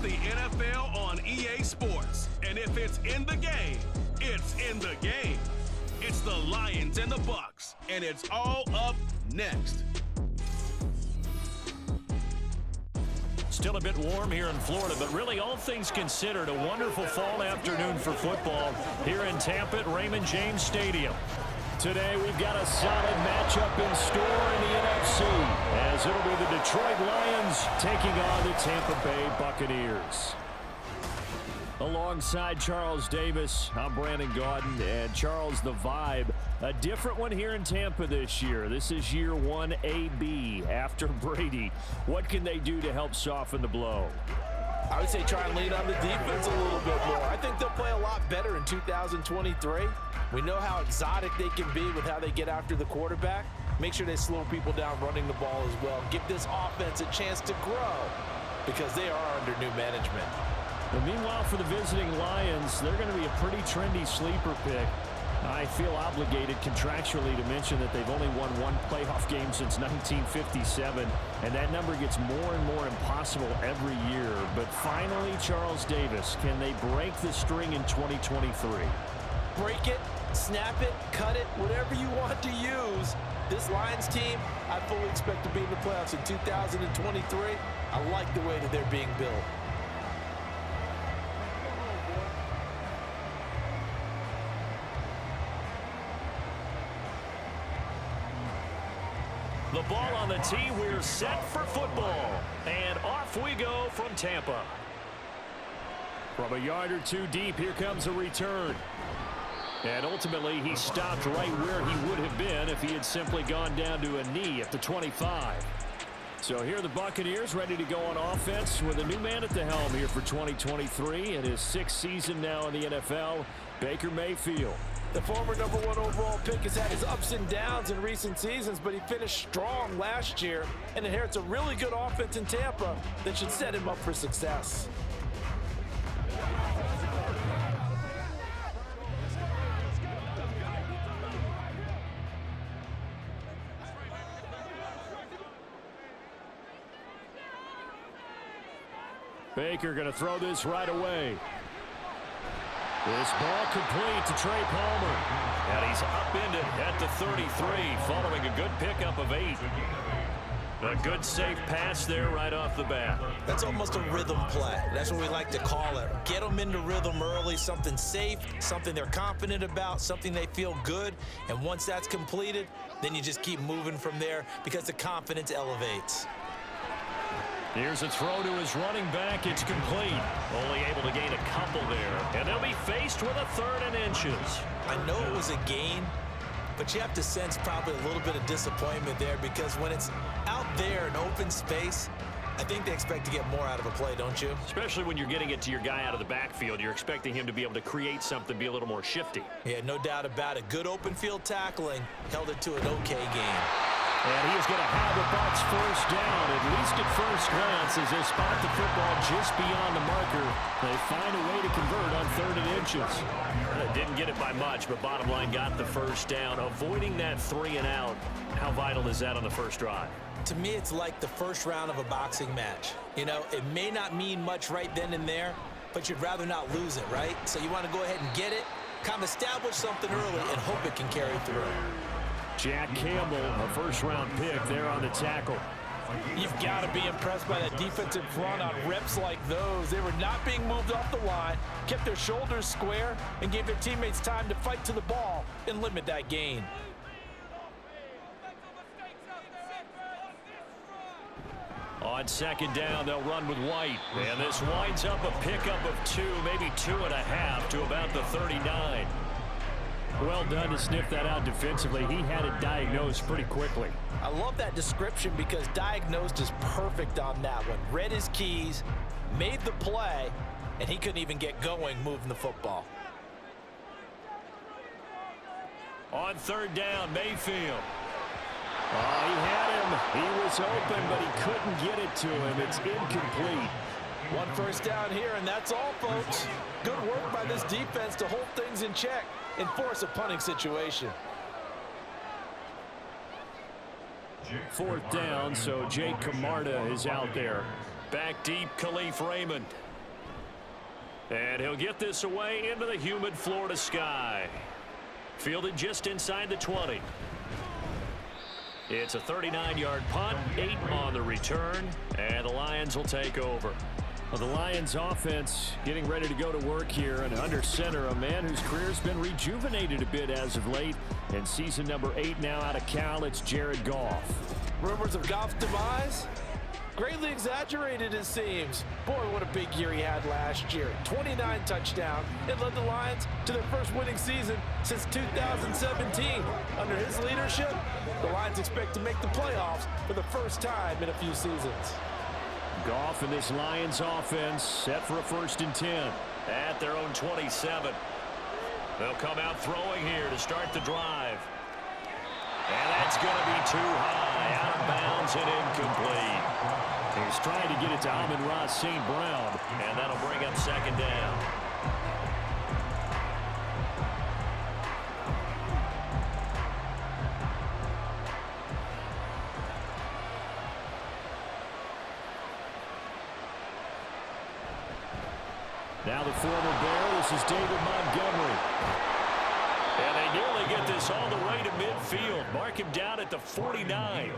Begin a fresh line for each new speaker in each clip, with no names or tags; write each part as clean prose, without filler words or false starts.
It's the NFL on EA Sports. And if it's in the game, it's in the game. It's the Lions and the Bucs, and it's all up next.
Still a bit warm here in Florida, but really all things considered, a wonderful fall afternoon for football here in Tampa at Raymond James Stadium. Today we've got a solid matchup in store in the NFC, as it'll be the Detroit Lions taking on the Tampa Bay Buccaneers. Alongside Charles Davis, I'm Brandon Gaudin, and Charles, the vibe, a different one here in Tampa this year. This is year 1 AB after Brady. What can they do to help soften the blow?
I would say try and lean on the defense a little bit more. I think they'll play a lot better in 2023. We know how exotic they can be with how they get after the quarterback. Make sure they slow people down running the ball as well. Give this offense a chance to grow because they are under new management.
And meanwhile, for the visiting Lions, they're going to be a pretty trendy sleeper pick. I feel obligated contractually to mention that they've only won one playoff game since 1957, and that number gets more and more impossible every year. But finally, Charles Davis, can they break the string in 2023?
Break it, snap it, cut it, whatever you want to use. This Lions team, I fully expect to be in the playoffs in 2023. I like the way that they're being built.
The ball on the tee, we're set for football. And off we go from Tampa. From a yard or two deep, here comes a return. And ultimately, he stopped right where he would have been if he had simply gone down to a knee at the 25. So here are the Buccaneers ready to go on offense with a new man at the helm here for 2023. In his 6th season now in the NFL, Baker Mayfield.
The former #1 overall pick has had his ups and downs in recent seasons, but he finished strong last year and inherits a really good offense in Tampa that should set him up for success.
Baker going to throw this right away. This ball complete to Trey Palmer. And he's upended at the 33 following a good pickup of 8. A good safe pass there right off the bat.
That's almost a rhythm play. That's what we like to call it. Get them into rhythm early, something safe, something they're confident about, something they feel good. And once that's completed, then you just keep moving from there because the confidence elevates.
Here's a throw to his running back. It's complete. Only able to gain a couple there. And they'll be faced with a 3rd and inches.
I know it was a gain, but you have to sense probably a little bit of disappointment there because when it's out there in open space, I think they expect to get more out of a play, don't you?
Especially when you're getting it to your guy out of the backfield. You're expecting him to be able to create something, be a little more shifty.
Yeah, no doubt about it. Good open field tackling held it to an okay game.
And he is going to have the Bucs first down, at least at first glance, as they spot the football just beyond the marker. They find a way to convert on 3rd and inches. Didn't get it by much, but bottom line got the first down. Avoiding that 3 and out, how vital is that on the first drive?
To me, it's like the first round of a boxing match. You know, it may not mean much right then and there, but you'd rather not lose it, right? So you want to go ahead and get it, kind of establish something early, and hope it can carry through.
Jack Campbell, a first-round pick there on the tackle.
You've got to be impressed by that defensive front on reps like those. They were not being moved off the line, kept their shoulders square, and gave their teammates time to fight to the ball and limit that gain.
On 2nd down, they'll run with White. And this winds up a pickup of 2, maybe 2.5 to about the 39. Well done to sniff that out defensively. He had it diagnosed pretty quickly.
I love that description because diagnosed is perfect on that one. Read his keys, made the play, and he couldn't even get going moving the football.
On 3rd down, Mayfield. Oh, he had him. He was open, but he couldn't get it to him. It's incomplete.
1 first down here, and that's all, folks. Good work by this defense to hold things in check and force a punting situation.
4th down, so Jake Camarda is out there. Back deep, Khalif Raymond. And he'll get this away into the humid Florida sky. Fielded just inside the 20. It's a 39-yard punt, 8 on the return, and the Lions will take over.
Well, the Lions offense getting ready to go to work here, and under center, a man whose career's been rejuvenated a bit as of late. And season number 8 now out of Cal, it's Jared Goff.
Rumors of Goff's demise? Greatly exaggerated, it seems. Boy, what a big year he had last year. 29 touchdowns and led the Lions to their first winning season since 2017. Under his leadership, the Lions expect to make the playoffs for the first time in a few seasons.
Goff and this Lions offense set for a 1st and 10.
At their own 27. They'll come out throwing here to start the drive. And that's going to be too high, out of bounds and incomplete.
He's trying to get it to Amon-Ra St. Brown.
And that'll bring up 2nd down.
Now the former Bear, this is David Montgomery.
And they nearly get this all the way to midfield. Mark him down at the 49.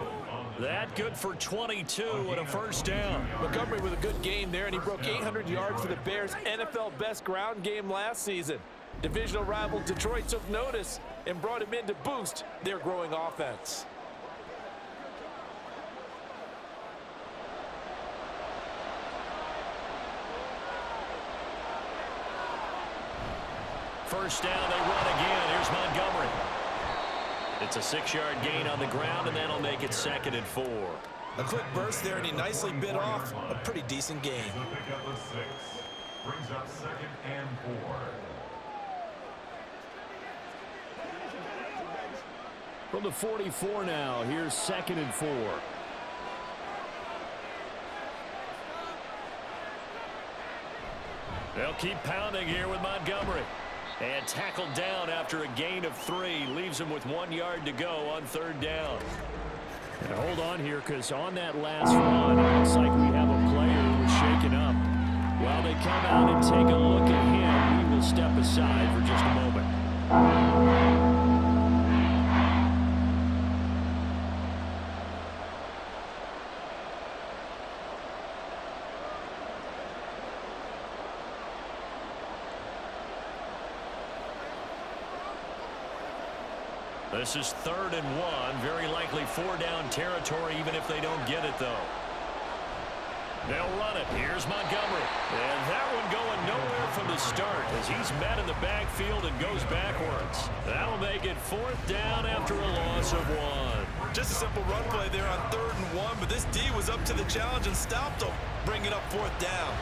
That good for 22 and a 1st down.
Montgomery with a good game there, and he broke 800 yards for the Bears' NFL best ground game last season. Divisional rival Detroit took notice and brought him in to boost their growing offense.
First down, they run again. Here's Montgomery. It's a 6-yard gain on the ground, and that'll make it 2nd and 4.
A quick burst there, and he nicely bit off a pretty decent gain.
Pickup of 6 brings up 2nd and 4.
From the 44 now, here's 2nd and 4.
They'll keep pounding here with Montgomery. And tackled down after a gain of 3. Leaves him with 1 yard to go on 3rd down.
And hold on here, because on that last run, it looks like we have a player who was shaken up. While they come out and take a look at him, we will step aside for just a moment.
This is 3rd and 1. Very likely 4-down territory, even if they don't get it, though. They'll run it. Here's Montgomery. And that one going nowhere from the start as he's met in the backfield and goes backwards. That'll make it 4th down after a loss of 1.
Just a simple run play there on 3rd and 1, but this D was up to the challenge and stopped him, bringing up 4th down.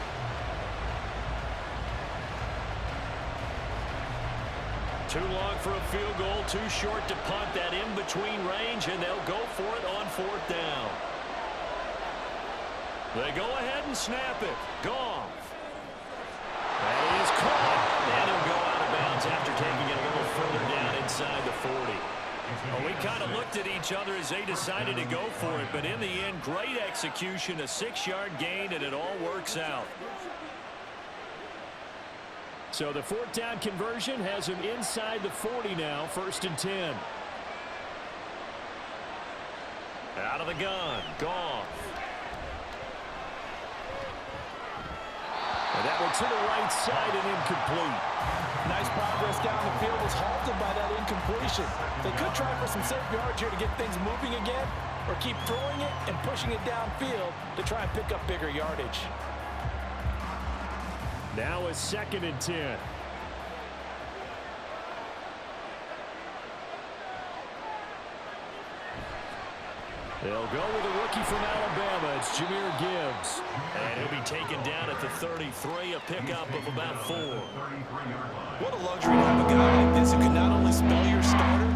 Too long for a field goal, too short to punt. That in-between range, and they'll go for it on 4th down. They go ahead and snap it. Goff. That is caught. And he'll go out of bounds after taking it a little further down inside the 40. Well, we kind of looked at each other as they decided to go for it, but in the end, great execution, a 6-yard gain, and it all works out.
So the 4th down conversion has him inside the 40 now, 1st and 10.
Out of the gun, Goff.
And that one to the right side and incomplete.
Nice progress down the field was halted by that incompletion. They could try for some safe yards here to get things moving again, or keep throwing it and pushing it downfield to try and pick up bigger yardage.
Now a 2nd and 10. They'll go with a rookie from Alabama. It's Jahmyr Gibbs.
And he'll be taken down at the 33, a pickup of about 4.
What a luxury to have a guy like this who can not only spell your starter,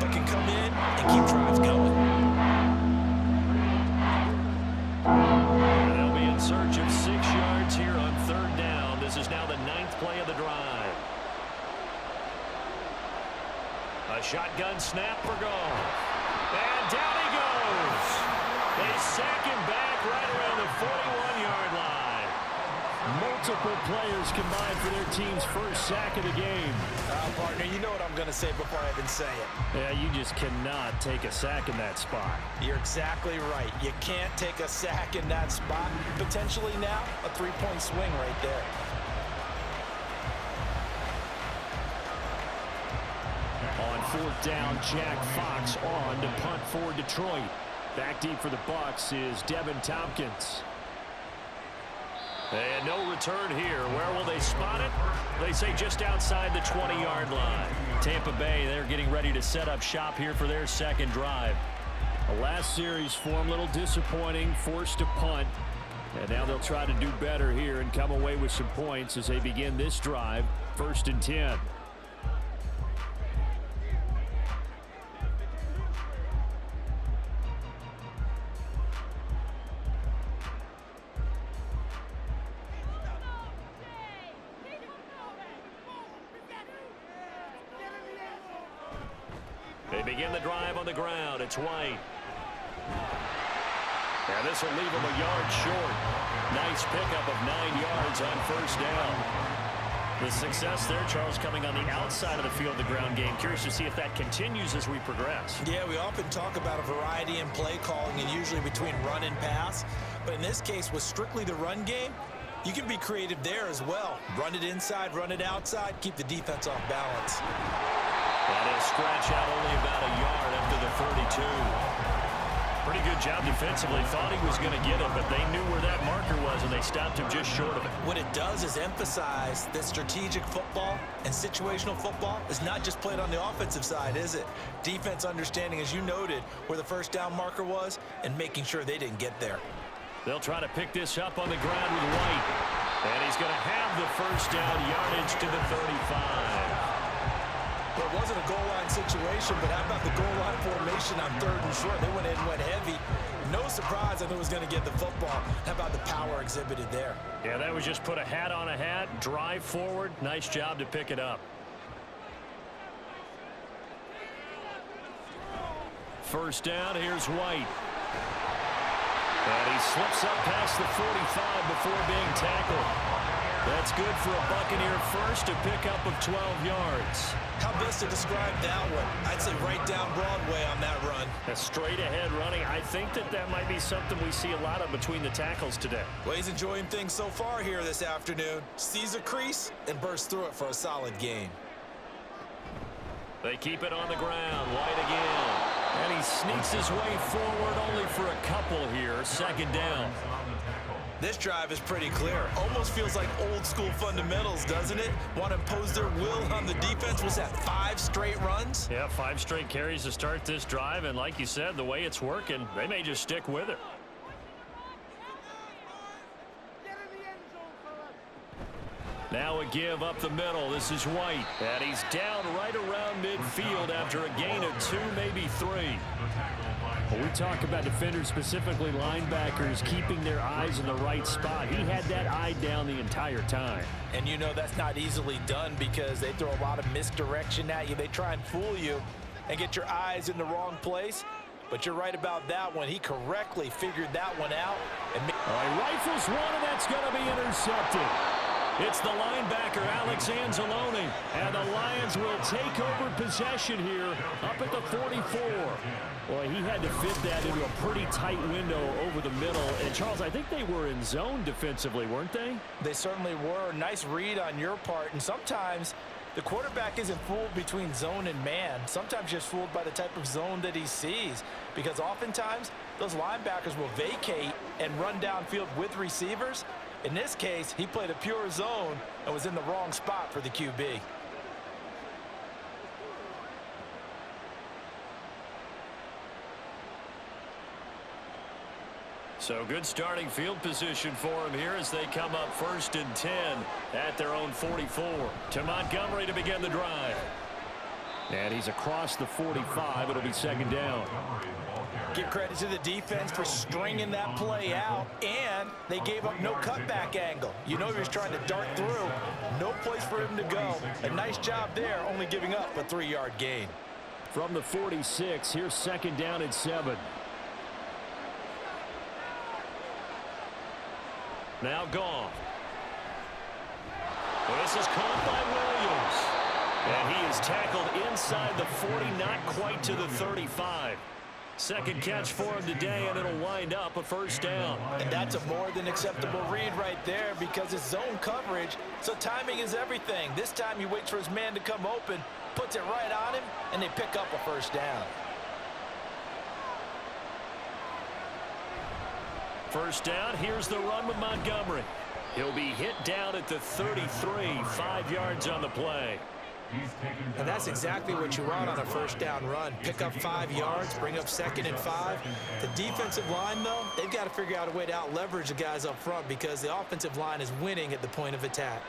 but can come in and keep drives going.
And they'll be in search of 6 yards here on 3rd down. This is now the 9th play of the drive. A shotgun snap for Goff. And down he goes. They sack him back right around the 41-yard line.
Multiple players combined for their team's first sack of the game.
Partner, you know what I'm going to say before I even say it.
Yeah, you just cannot take a sack in that spot.
You're exactly right. You can't take a sack in that spot. Potentially now, a three-point swing right there.
On fourth down, Jack Fox on to punt for Detroit. Back deep for the Bucs is Devin Tompkins. And no return here. Where will they spot it? They say just outside the 20-yard line. Tampa Bay, they're getting ready to set up shop here for their second drive. The last series for them, a little disappointing, forced to punt. And now they'll try to do better here and come away with some points as they begin this drive, 1st and 10. They begin the drive on the ground. It's White. And this will leave him a yard short. Nice pickup of 9 yards on first down. The success there, Charles, coming on the outside of the field, the ground game. Curious to see if that continues as we progress.
Yeah, we often talk about a variety in play calling and usually between run and pass. But in this case, with strictly the run game, you can be creative there as well. Run it inside, run it outside, keep the defense off balance.
And he'll stretch out only about a yard up to the 32. Pretty good job defensively. Thought he was going to get it, but they knew where that marker was, and they stopped him just short of it.
What it does is emphasize that strategic football and situational football is not just played on the offensive side, is it? Defense understanding, as you noted, where the first down marker was and making sure they didn't get there.
They'll try to pick this up on the ground with White. And he's going to have the first down, yardage to the 35.
Well, it wasn't a goal line situation, but how about the goal line formation on 3rd and short? They went in and went heavy. No surprise I knew it was going to get the football. How about the power exhibited there?
Yeah, that was just put a hat on a hat, drive forward. Nice job to pick it up. First down, here's White. And he slips up past the 45 before being tackled. That's good for a Buccaneer first, a pickup of 12 yards.
How best to describe that one? I'd say right down Broadway on that run.
A straight ahead running. I think that might be something we see a lot of between the tackles today.
Well, he's enjoying things so far here this afternoon. Sees a crease and bursts through it for a solid gain.
They keep it on the ground. White again. And he sneaks his way forward only for a couple here. 2nd down.
This drive is pretty clear. Almost feels like old school fundamentals, doesn't it? Want to impose their will on the defense. Was that 5 straight runs?
Yeah, 5 straight carries to start this drive. And like you said, the way it's working, they may just stick with it. Now a give up the middle. This is White. And he's down right around midfield after a gain of 2, maybe 3. When we talk about defenders, specifically linebackers, keeping their eyes in the right spot, he had that eye down the entire time.
And you know that's not easily done because they throw a lot of misdirection at you. They try and fool you and get your eyes in the wrong place. But you're right about that one. He correctly figured that one out. And
he rifles one, and that's going to be intercepted. It's the linebacker, Alex Anzalone, and the Lions will take over possession here up at the 44. Well, he had to fit that into a pretty tight window over the middle. And, Charles, I think they were in zone defensively, weren't they?
They certainly were. Nice read on your part. And sometimes the quarterback isn't fooled between zone and man. Sometimes just fooled by the type of zone that he sees. Because oftentimes, those linebackers will vacate and run downfield with receivers. In this case, he played a pure zone and was in the wrong spot for the QB.
So good starting field position for him here as they come up 1st and 10 at their own 44. To Montgomery to begin the drive. And he's across the 45. It'll be 2nd down.
Give credit to the defense for stringing that play out, and they gave up no cutback angle. You know he was trying to dart through. No place for him to go. A nice job there, only giving up a 3-yard gain.
From the 46, here's 2nd down and 7. Now Goff.
This is caught by Williams. And he is tackled inside the 40, not quite to the 35. Second catch for him today, and it'll wind up a first down.
And that's a more than acceptable read right there because it's zone coverage, so timing is everything. This time he waits for his man to come open, puts it right on him, and they pick up a first down.
First down, here's the run with Montgomery. He'll be hit down at the 33, 5 yards on the play.
And that's exactly what you want on a first down run. Pick up 5 yards, bring up 2nd and 5. The defensive line, though, they've got to figure out a way to out-leverage the guys up front because the offensive line is winning at the point of attack.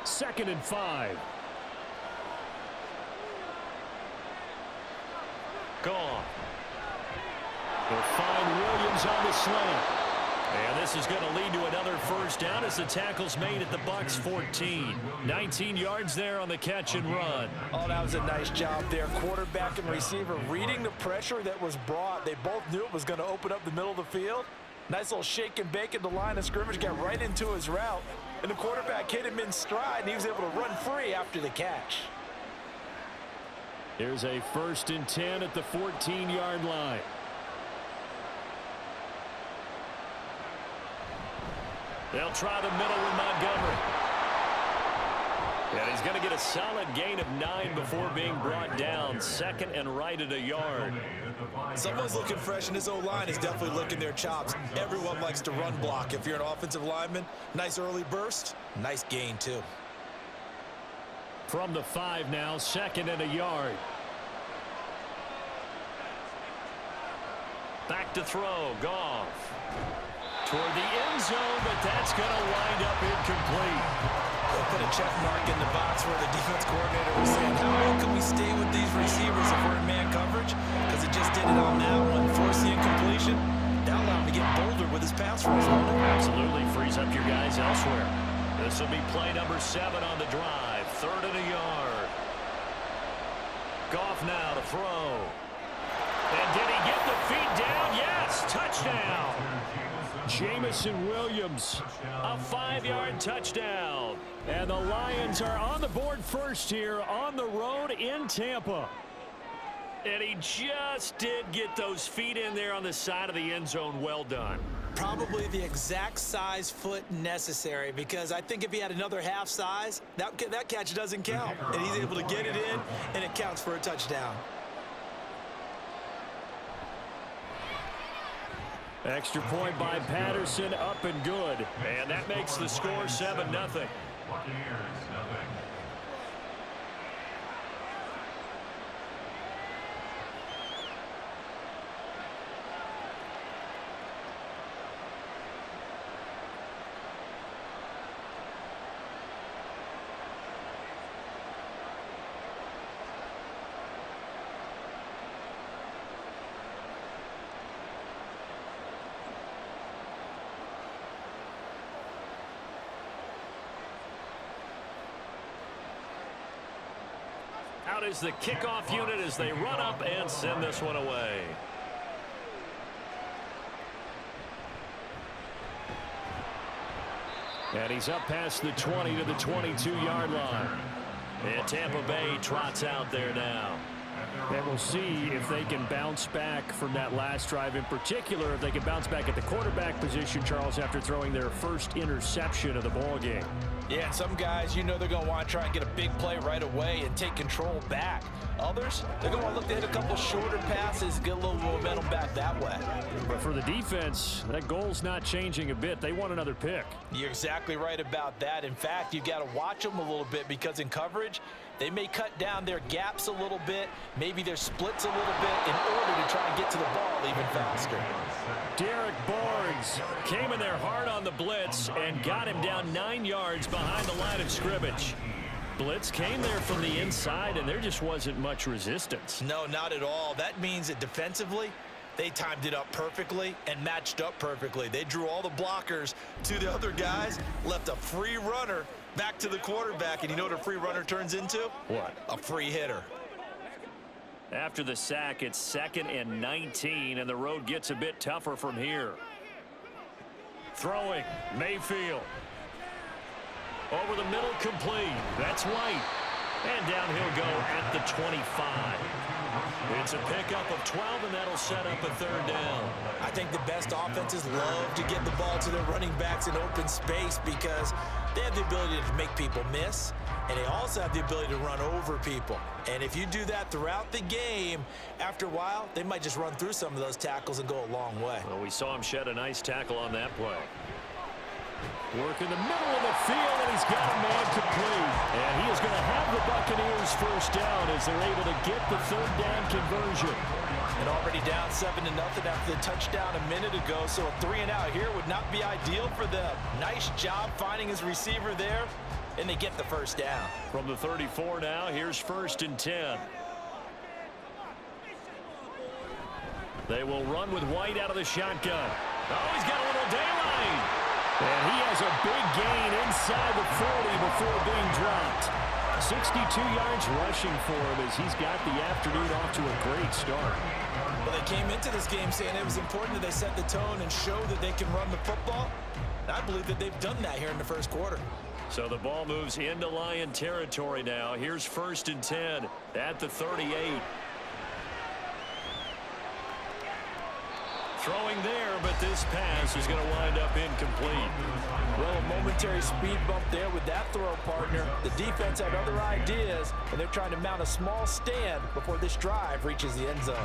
2nd and 5. Gone. They'll find Williams on the slant. And this is going to lead to another first down as the tackle's made at the Bucs 14. 19 yards there on the catch and run.
Oh, that was a nice job there. Quarterback and receiver reading the pressure that was brought. They both knew it was going to open up the middle of the field. Nice little shake and bake at the line of scrimmage, got right into his route. And the quarterback hit him in stride, and he was able to run free after the catch.
Here's a 1st and 10 at the 14-yard line. They'll try the middle with Montgomery. And he's going to get a solid gain of 9 before being brought down. 2nd and right at a yard.
Someone's looking fresh, and his O-line is definitely licking their chops. Everyone likes to run block. If you're an offensive lineman, nice early burst, nice gain too.
From the 5 now, 2nd and a yard. Back to throw, Goff. Toward the end zone, but that's going to wind up incomplete.
They'll put a check mark in the box where the defense coordinator was saying, how can we stay with these receivers if we're in man coverage? Because it just did it on that one, force the incompletion. That allowed him to get bolder with his pass rush.
Absolutely frees up your guys elsewhere. This will be play number 7 on the drive. 3rd and a yard. Goff now to throw. And did he get the feet down? Yes, touchdown. Jamison Williams, a 5-yard touchdown. And the Lions are on the board first here on the road in Tampa. And he just did get those feet in there on the side of the end zone. Well done.
Probably the exact size foot necessary, because I think if he had another half size, that catch doesn't count. And he's able to get it in, and it counts for a touchdown.
Extra point by Patterson, up and good. And that makes the score 7-0.
Buccaneers, 0.
Out is the kickoff unit as they run up and send this one away. And he's up past the 20 to the 22-yard line. And Tampa Bay trots out there now. And we'll see if they can bounce back from that last drive, in particular if they can bounce back at the quarterback position, Charles, after throwing their first interception of the ball game.
Yeah, and some guys, you know, they're going to want to try and get a big play right away and take control back. Others, they're going to want to look to hit a couple shorter passes, get a little momentum back that way.
But for the defense, that goal's not changing a bit. They want another pick.
You're exactly right about that. In fact, you've got to watch them a little bit, because in coverage, they may cut down their gaps a little bit, maybe their splits a little bit, in order to try and get to the ball even faster.
Derek Barnes came in there hard on the blitz and got him down 9 yards behind the line of scrimmage. Blitz came there from the inside, and there just wasn't much resistance.
No, not at all. That means that defensively, they timed it up perfectly and matched up perfectly. They drew all the blockers to the other guys, left a free runner back to the quarterback, and you know what a free runner turns into?
What?
A free hitter.
After the sack, it's 2nd and 19, and the road gets a bit tougher from here. Throwing, Mayfield. Over the middle, complete. That's White. And down he'll go at the 25. It's a pickup of 12, and that'll set up a third down.
I think the best offenses love to get the ball to their running backs in open space because they have the ability to make people miss, and they also have the ability to run over people. And if you do that throughout the game, after a while, they might just run through some of those tackles and go a long way.
Well, we saw him shed a nice tackle on that play. Work in the middle of the field, and he's got a man complete. And he is going to have the Buccaneers first down as they're able to get the third down conversion.
And already down 7-0 after the touchdown a minute ago, so a 3-and-out here would not be ideal for them. Nice job finding his receiver there, and they get the first down.
From the 34 now, here's 1st and 10. They will run with White out of the shotgun. Oh, he's got a little daylight. And he has a big gain inside the 40 before being dropped. 62 yards rushing for him as he's got the afternoon off to a great start.
Well, they came into this game saying it was important that they set the tone and show that they can run the football. And I believe that they've done that here in the first quarter.
So the ball moves into Lion territory now. Here's 1st and 10 at the 38. Throwing there, but this pass is going to wind up incomplete.
Well, a momentary speed bump there with that throw, partner. The defense had other ideas, and they're trying to mount a small stand before this drive reaches the end zone.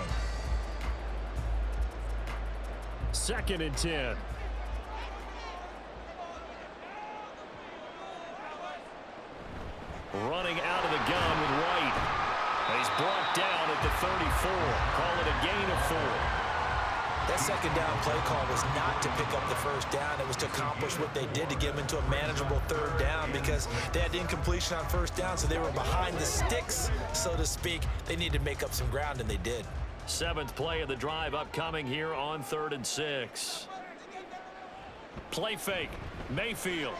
2nd and 10. Running out of the gun with White. He's brought down at the 34. Call it a gain of 4.
That second down play call was not to pick up the first down. It was to accomplish what they did to get them into a manageable third down because they had incompletion on first down, so they were behind the sticks, so to speak. They needed to make up some ground, and they did.
7th play of the drive upcoming here on 3rd and 6. Play fake. Mayfield.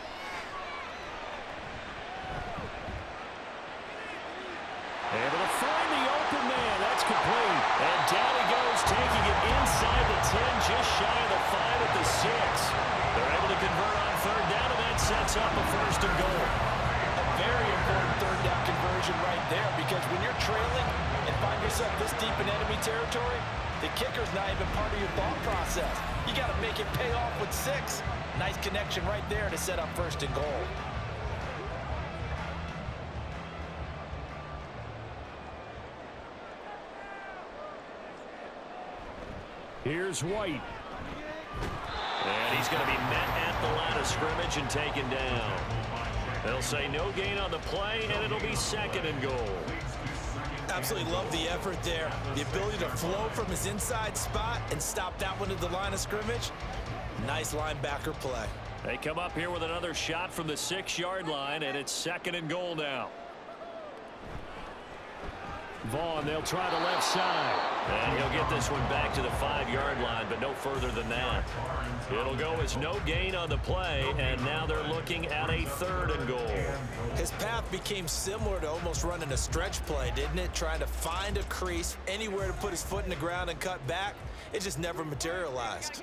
Able to find the open man. That's complete. And down he goes, taking it inside the 10, just shy of the 5 at the 6. They're able to convert on 3rd down, and that sets up a 1st and goal.
A very important third down conversion right there because when you're trailing and find yourself this deep in enemy territory, the kicker's not even part of your thought process. You got to make it pay off with 6. Nice connection right there to set up 1st and goal.
Here's White. And he's going to be met at the line of scrimmage and taken down. They'll say no gain on the play, and it'll be 2nd and goal.
Absolutely love the effort there. The ability to flow from his inside spot and stop that one at the line of scrimmage. Nice linebacker play.
They come up here with another shot from the 6-yard line, and it's 2nd and goal now. Vaughn, they'll try the left side. And he'll get this one back to the 5-yard line, but no further than that. It'll go as no gain on the play, and now they're looking at a 3rd and goal.
His path became similar to almost running a stretch play, didn't it? Trying to find a crease, anywhere to put his foot in the ground and cut back. It just never materialized.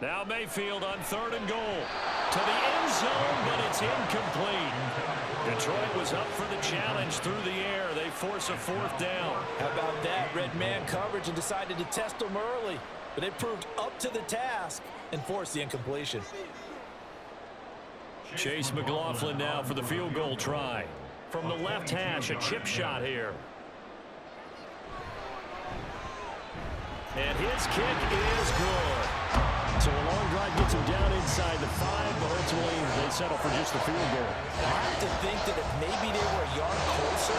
Now Mayfield on 3rd and goal. To the end zone, but it's incomplete. Detroit was up for the challenge through the air. They force a 4th down.
How about that? Red man coverage and decided to test them early. But they proved up to the task and forced the incompletion.
Chase McLaughlin now for the field goal try. From the left hash, a chip shot here. And his kick is good. So a long drive gets him down inside the 5, but ultimately they settle for just the field goal.
I have to think that if maybe they were a yard closer,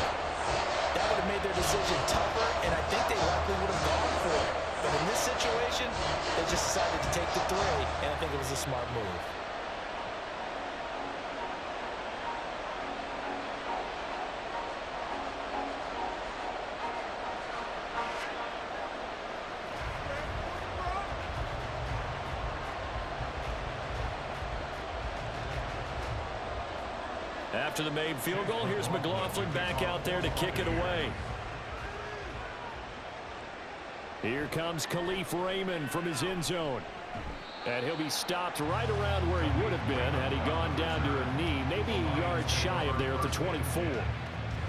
that would have made their decision tougher, and I think they likely would have gone for it. But in this situation, they just decided to take the 3, and I think it was a smart move.
After the made field goal, here's McLaughlin back out there to kick it away. Here comes Khalif Raymond from his end zone. And he'll be stopped right around where he would have been had he gone down shy of there at the 24.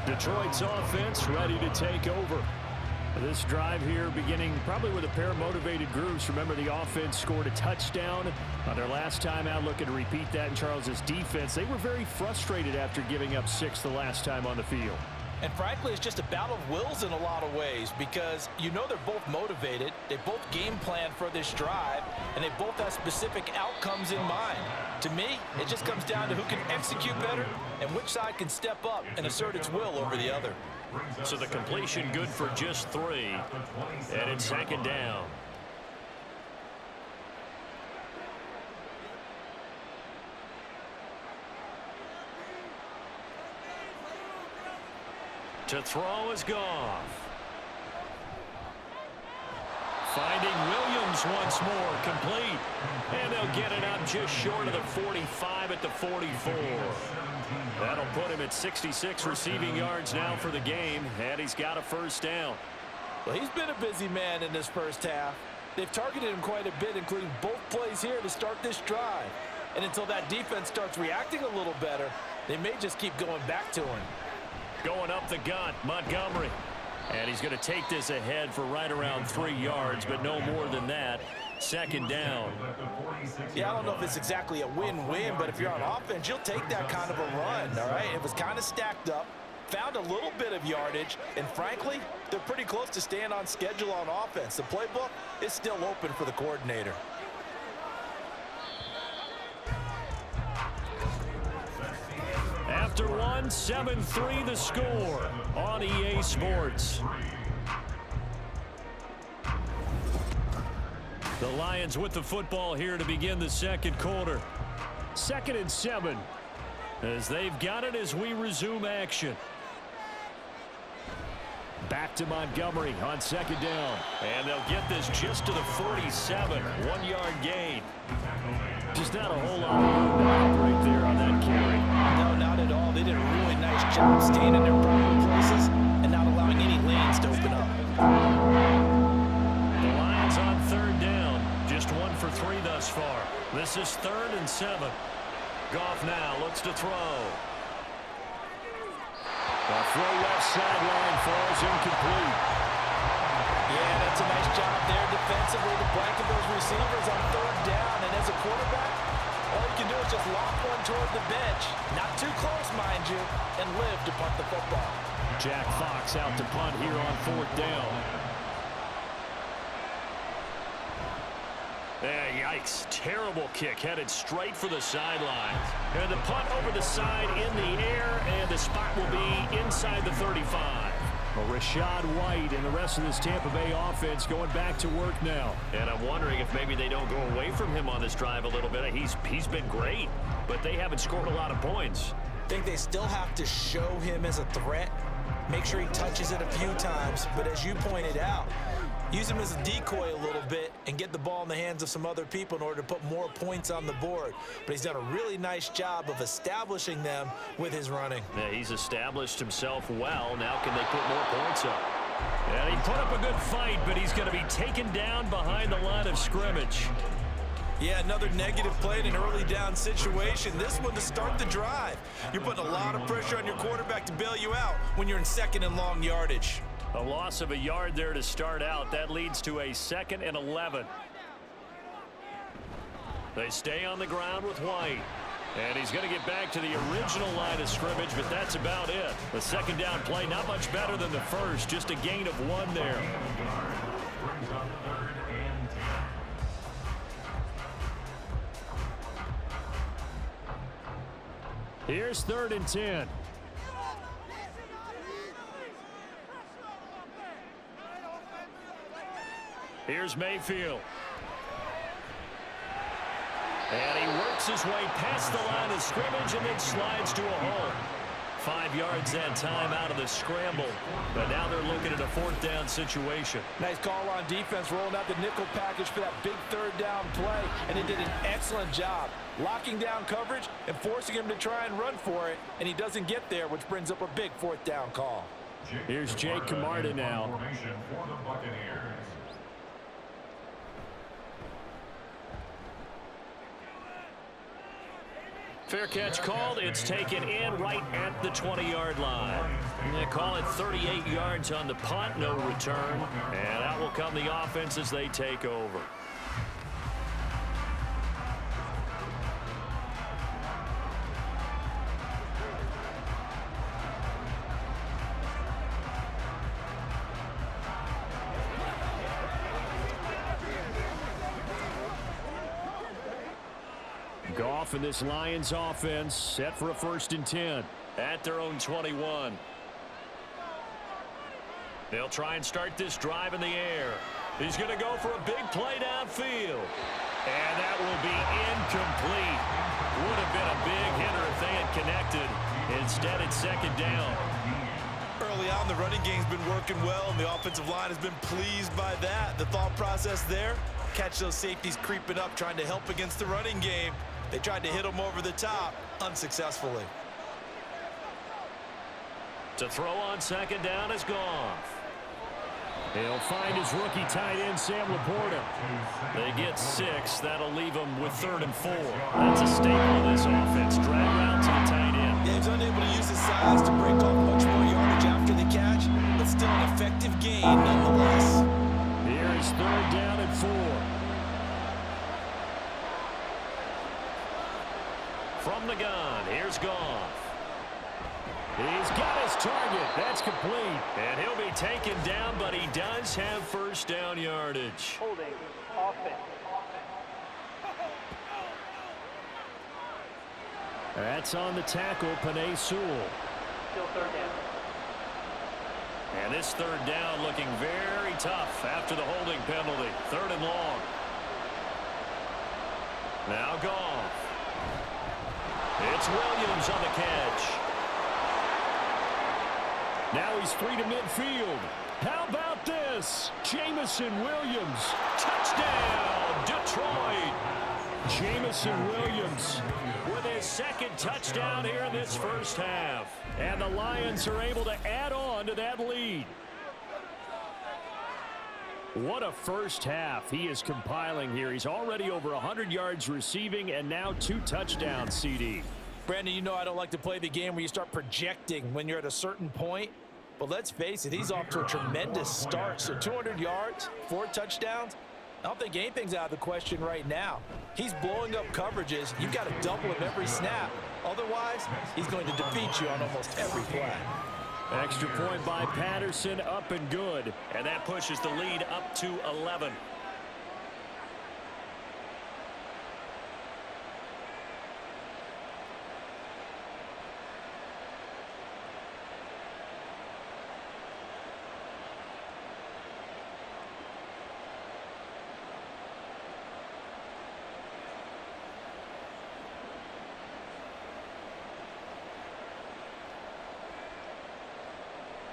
Detroit's offense ready to take over. This drive here beginning probably with a pair of motivated groups. Remember, the offense scored a touchdown on their last time out, looking to repeat that in Charles's defense. They were very frustrated after giving up 6 the last time on the field.
And frankly, it's just a battle of wills in a lot of ways because you know they're both motivated. They both game plan for this drive, and they both have specific outcomes in mind. To me, it just comes down to who can execute better and which side can step up and assert its will over the other.
So the completion good for just 3, and it's 2nd down. To throw is Goff. Finding Williams once more, complete. And they'll get it up just short of the 45 at the 44. That'll put him at 66 receiving yards now for the game, and he's got a 1st down.
Well, he's been a busy man in this first half. They've targeted him quite a bit, including both plays here to start this drive. And until that defense starts reacting a little better, they may just keep going back to him.
Going up the gut, Montgomery. And he's going to take this ahead for right around 3 yards, but no more than that. 2nd down.
Yeah, I don't know if it's exactly a win-win, but if you're on offense, you'll take that kind of a run, all right? It was kind of stacked up, found a little bit of yardage, and frankly, they're pretty close to staying on schedule on offense. The playbook is still open for the coordinator.
After one, 7-3 the score on EA Sports. The Lions with the football here to begin the 2nd quarter. 2nd and 7 as they've got it as we resume action. Back to Montgomery on 2nd down. And they'll get this just to the 47. 1-yard gain. Just not a whole lot of room right there on that carry.
No, not at all. They did a really nice job staying in their proper places and not allowing any lanes to open up.
The Lions on 3rd down. Just 1 for 3 thus far. This is 3rd and 7. Goff now looks to throw. The throw left sideline falls incomplete.
Yeah, that's a nice job there defensively to blanket those receivers on 3rd down. And as a quarterback, all you can do is just lock one toward the bench. Not too close, mind you, and live to punt the football.
Jack Fox out to punt here on 4th down. Yikes. Terrible kick headed straight for the sidelines. And the punt over the side in the air, and the spot will be inside the 35. Well, Rashad White and the rest of this Tampa Bay offense going back to work now. And I'm wondering if maybe they don't go away from him on this drive a little bit. He's been great, but they haven't scored a lot of points.
I think they still have to show him as a threat. Make sure he touches it a few times. But as you pointed out, use him as a decoy a little bit and get the ball in the hands of some other people in order to put more points on the board. But he's done a really nice job of establishing them with his running.
Yeah, he's established himself well. Now can they put more points up? And he put up a good fight, but he's going to be taken down behind the line of scrimmage.
Yeah, another negative play in an early down situation. This one to start the drive. You're putting a lot of pressure on your quarterback to bail you out when you're in 2nd and long yardage.
A loss of a yard there to start out. That leads to a 2nd and 11. They stay on the ground with White. And he's going to get back to the original line of scrimmage, but that's about it. The 2nd down play, not much better than the first. Just a gain of 1 there. Here's 3rd and 10. Here's Mayfield. And he works his way past the line of scrimmage and then slides to a hole. 5 yards that time out of the scramble. But now they're looking at a 4th down situation.
Nice call on defense, rolling out the nickel package for that big 3rd down play. And they did an excellent job locking down coverage and forcing him to try and run for it. And he doesn't get there, which brings up a big 4th down call.
Here's Jake Camarda now. Fair catch called. It's taken in right at the 20-yard line. They call it 38 yards on the punt, no return. And out will come the offense as they take over.
Goff and this Lions offense set for a 1st and 10.
At their own 21. They'll try and start this drive in the air. He's going to go for a big play downfield. And that will be incomplete. Would have been a big hitter if they had connected. Instead, it's 2nd down.
Early on, the running game's been working well, and the offensive line has been pleased by that. The thought process there, catch those safeties creeping up, trying to help against the running game. They tried to hit him over the top, unsuccessfully.
To throw on 2nd down is Goff.
He'll find his rookie tight end, Sam Laporta.
They get 6. That'll leave them with 3rd and 4. That's a staple of this offense. Drag route to the tight end.
Yeah, he's unable to use his size to break off much more yardage after the catch, but still an effective gain nonetheless.
Here is 3rd down and 4.
From the gun, here's Goff.
He's got his target. That's complete.
And he'll be taken down, but he does have 1st down yardage.
Holding offense.
That's on the tackle, Penei Sewell.
Still 3rd down.
And this 3rd down looking very tough after the holding penalty. 3rd and long. Now Goff. It's Williams on the catch.
Now he's free to midfield. How about this? Jamison Williams.
Touchdown, Detroit.
Jamison Williams.
With his 2nd touchdown here in this 1st half.
And the Lions are able to add on to that lead. What a 1st half he is compiling here. He's already over 100 yards receiving and now 2 touchdowns, CD.
Brandon, you know I don't like to play the game where you start projecting when you're at a certain point. But let's face it, he's off to a tremendous start. So 200 yards, 4 touchdowns. I don't think anything's out of the question right now. He's blowing up coverages. You've got to double him every snap. Otherwise, he's going to defeat you on almost every play.
Extra point by Patterson, up and good.
And that pushes the lead up to 11.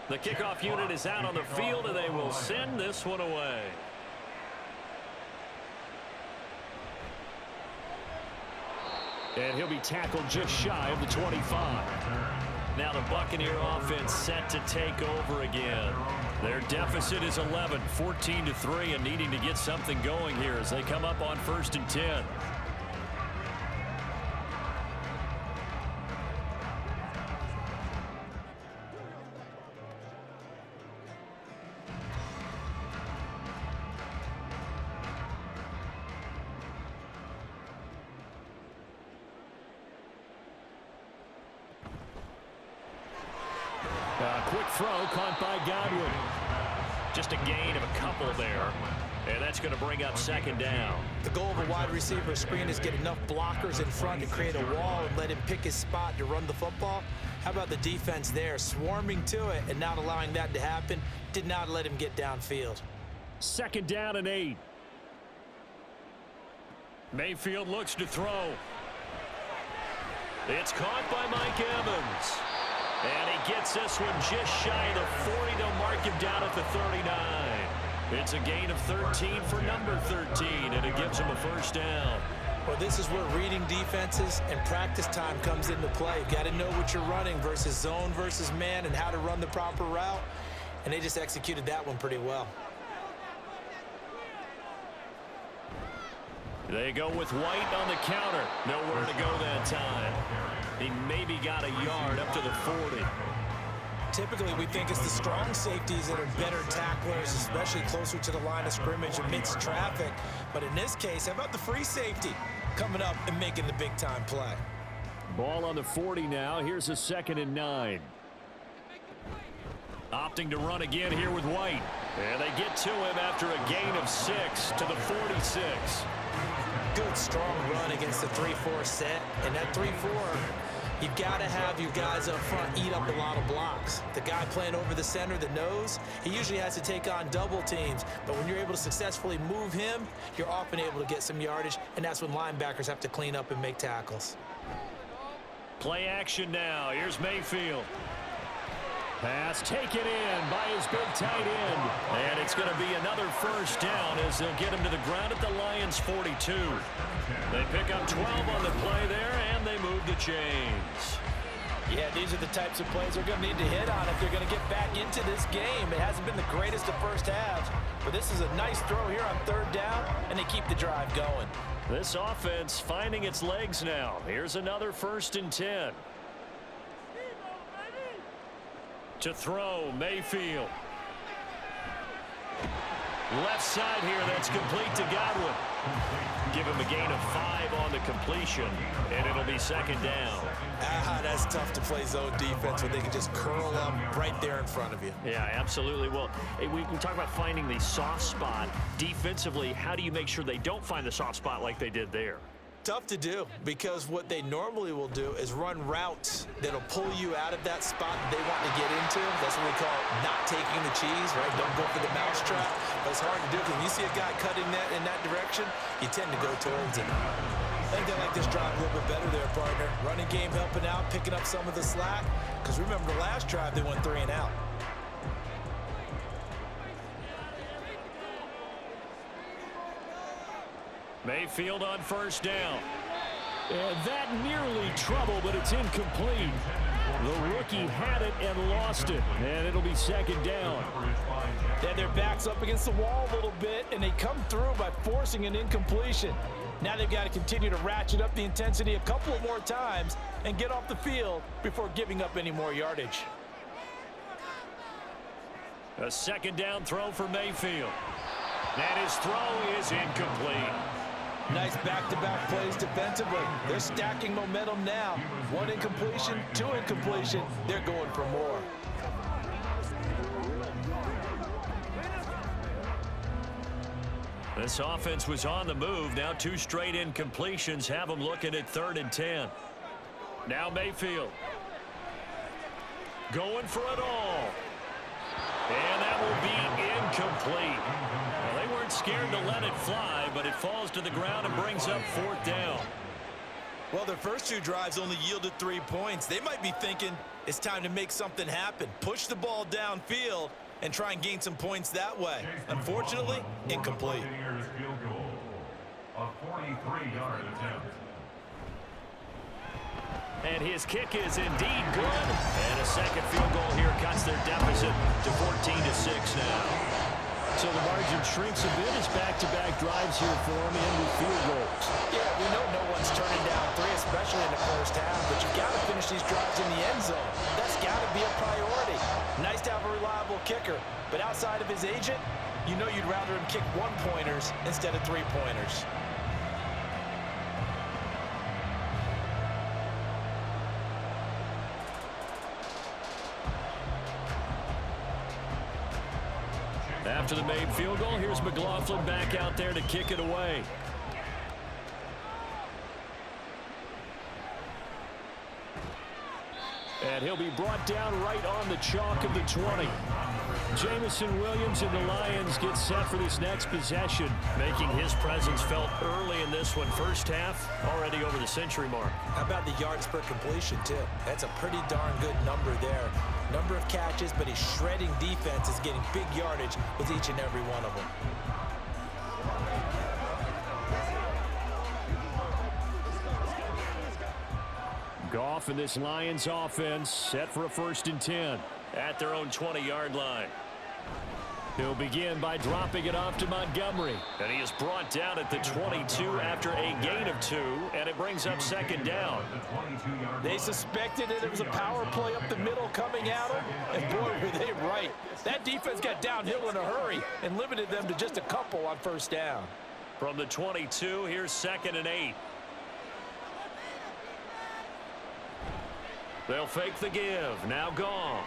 The kickoff unit is out on the field, and they will send this one away.
And he'll be tackled just shy of the 25.
Now the Buccaneer offense set to take over again. Their deficit is 11, 14-3, and needing to get something going here as they come up on 1st and 10.
Quick throw caught by Godwin.
Just a gain of a couple there. And that's going to bring up 2nd down.
The goal of a wide receiver screen is get enough blockers in front to create a wall and let him pick his spot to run the football. How about the defense there, swarming to it and not allowing that to happen? Did not let him get downfield.
2nd down and 8.
Mayfield looks to throw. It's caught by Mike Evans. And he gets this one just shy of the 40. They'll mark him down at the 39. It's a gain of 13 for number 13, and it gives him a 1st down.
Well, this is where reading defenses and practice time comes into play. You've got to know what you're running versus zone versus man and how to run the proper route. And they just executed that one pretty well.
They go with White on the counter. Nowhere to go that time. He maybe got a yard up to the 40.
Typically, we think it's the strong safeties that are better tacklers, especially closer to the line of scrimmage amidst traffic. But in this case, how about the free safety coming up and making the big-time play?
Ball on the 40 now. Here's a 2nd and 9.
Opting to run again here with White. And they get to him after a gain of 6 to the 46.
Good, strong run against the 3-4 set. And that 3-4, you've got to have your guys up front eat up a lot of blocks. The guy playing over the center, the nose, he usually has to take on double teams. But when you're able to successfully move him, you're often able to get some yardage, and that's when linebackers have to clean up and make tackles.
Play action now. Here's Mayfield.
Pass taken in by his big tight end.
And it's going to be another first down as they'll get him to the ground at the Lions' 42. They pick up 12 on the play there, and they move the chains.
Yeah, these are the types of plays they're going to need to hit on if they're going to get back into this game. It hasn't been the greatest of first halves, but this is a nice throw here on 3rd down, and they keep the drive going.
This offense finding its legs now. Here's another 1st and 10. To throw, Mayfield. Left side here, that's complete to Godwin. Give him a gain of 5 on the completion, and it'll be 2nd down.
That's tough to play zone defense when they can just curl up right there in front of you.
Yeah, absolutely. Well, we can talk about finding the soft spot. Defensively, how do you make sure they don't find the soft spot like they did there?
Tough to do, because what they normally will do is run routes that'll pull you out of that spot that they want to get into. That's what we call not taking the cheese, right? Don't go for the mousetrap. But it's hard to do because when you see a guy cutting that in that direction, you tend to go towards it. I think they like this drive a little bit better there, partner. Running game helping out, picking up some of the slack. Because remember the last drive, they went 3 and out.
Mayfield on 1st down.
And that nearly trouble, but it's incomplete. The rookie had it and lost it, and it'll be 2nd down.
They had their backs up against the wall a little bit, and they come through by forcing an incompletion. Now they've got to continue to ratchet up the intensity a couple of more times and get off the field before giving up any more yardage.
A 2nd down throw for Mayfield. And his throw is incomplete.
Nice back-to-back plays defensively. They're stacking momentum now. 1 incompletion, 2 incompletion. They're going for more.
This offense was on the move. Now 2 straight incompletions have them looking at 3rd and 10. Now Mayfield. Going for it all. And that will be incomplete. Well, they weren't scared to let it fly, but it falls to the ground and brings up 4th down.
Well, their first 2 drives only yielded 3 points. They might be thinking it's time to make something happen. Push the ball downfield and try and gain some points that way. Unfortunately, incomplete.
Buccaneers field goal. A 43-yard attempt.
And his kick is indeed good. And a 2nd field goal here cuts their deficit to 14-6 now.
So the margin shrinks a bit as back-to-back drives here for him and with field goals.
Yeah, we know no one's turning down 3, especially in the first half, but you've got to finish these drives in the end zone. That's got to be a priority. Nice to have a reliable kicker, but outside of his agent, you know you'd rather him kick 1-pointers instead of 3-pointers.
After the made field goal, here's McLaughlin back out there to kick it away.
And he'll be brought down right on the chalk of the 20. Jamison Williams and the Lions get set for this next possession.
Making his presence felt early in this one. First half, already over the century mark.
How about the yards per completion, too? That's a pretty darn good number there. Number of catches, but his shredding defense is getting big yardage with each and every one of them.
Goff and this Lions offense set for a 1st and 10.
At their own 20-yard line. He'll begin by dropping it off to Montgomery. And he is brought down at the 22 after a gain of 2, and it brings up second down.
They suspected that it was a power play up the middle coming at them, and boy, were they right. That defense got downhill in a hurry and limited them to just a couple on first down.
From the 22, here's 2nd and 8. They'll fake the give. Now Goff.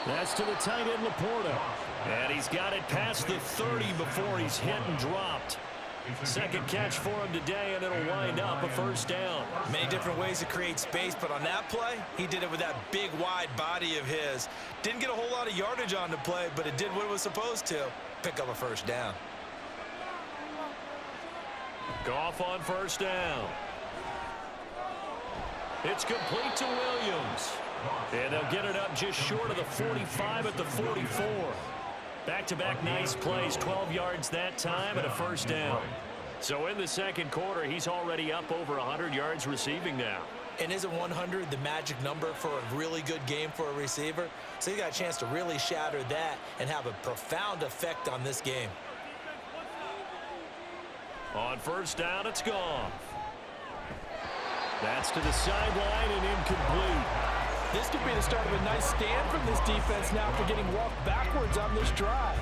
That's to the tight end, Laporta. And he's got it past the 30 before he's hit and dropped. Second catch for him today, and it'll wind up a first down.
Many different ways to create space, but on that play, he did it with that big, wide body of his. Didn't get a whole lot of yardage on the play, but it did what it was supposed to. Pick up a first down.
Goff on first down. It's complete to Williams. And they'll get it up just short of the 45 at the 44. Back-to-back nice plays, 12 yards that time and a first down. So in the second quarter, he's already up over 100 yards receiving now.
And isn't 100 the magic number for a really good game for a receiver? So he got a chance to really shatter that and have a profound effect on this game.
On first down, it's Goff. That's to the sideline and incomplete.
This could be the start of a nice stand from this defense now after getting walked backwards on this drive.